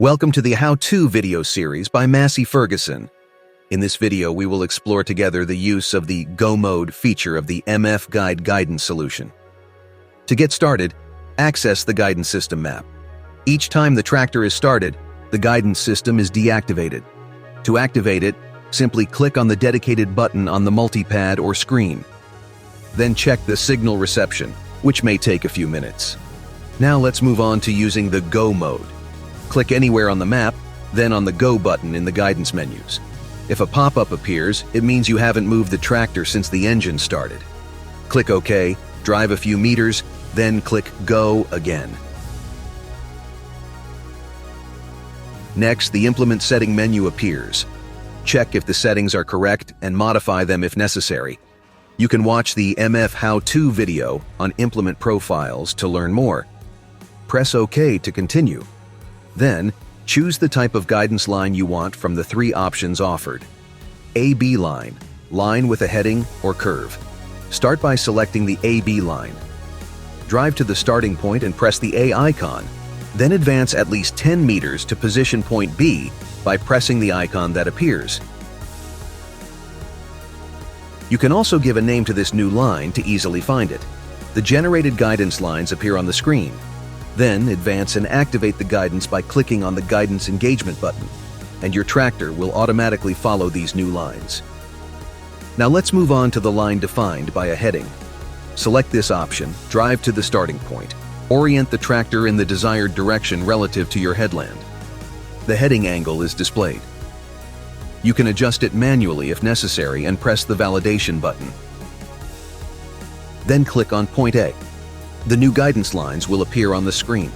Welcome to the How-To video series by Massey Ferguson. In this video, we will explore together the use of the Go Mode feature of the MF Guide guidance solution. To get started, access the guidance system map. Each time the tractor is started, the guidance system is deactivated. To activate it, simply click on the dedicated button on the multipad or screen. Then check the signal reception, which may take a few minutes. Now let's move on to using the Go Mode. Click anywhere on the map, then on the Go button in the guidance menus. If a pop-up appears, it means you haven't moved the tractor since the engine started. Click OK, drive a few meters, then click Go again. Next, the Implement Setting menu appears. Check if the settings are correct and modify them if necessary. You can watch the MF How-To video on Implement Profiles to learn more. Press OK to continue. Then, choose the type of guidance line you want from the three options offered. AB line, line with a heading or curve. Start by selecting the AB line. Drive to the starting point and press the A icon. Then advance at least 10 meters to position point B by pressing the icon that appears. You can also give a name to this new line to easily find it. The generated guidance lines appear on the screen. Then advance and activate the guidance by clicking on the Guidance Engagement button, and your tractor will automatically follow these new lines. Now let's move on to the line defined by a heading. Select this option, drive to the starting point. Orient the tractor in the desired direction relative to your headland. The heading angle is displayed. You can adjust it manually if necessary and press the Validation button. Then click on Point A. The new guidance lines will appear on the screen.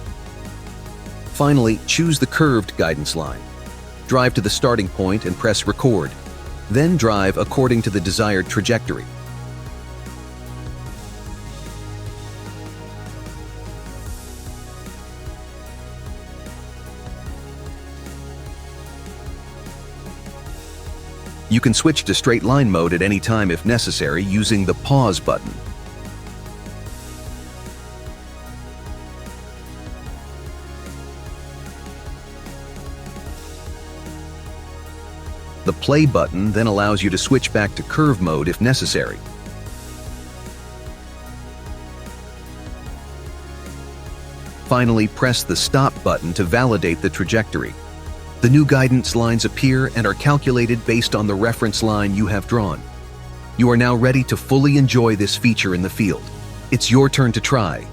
Finally, choose the curved guidance line. Drive to the starting point and press Record. Then drive according to the desired trajectory. You can switch to straight line mode at any time if necessary using the Pause button. The Play button then allows you to switch back to curve mode if necessary. Finally, press the Stop button to validate the trajectory. The new guidance lines appear and are calculated based on the reference line you have drawn. You are now ready to fully enjoy this feature in the field. It's your turn to try.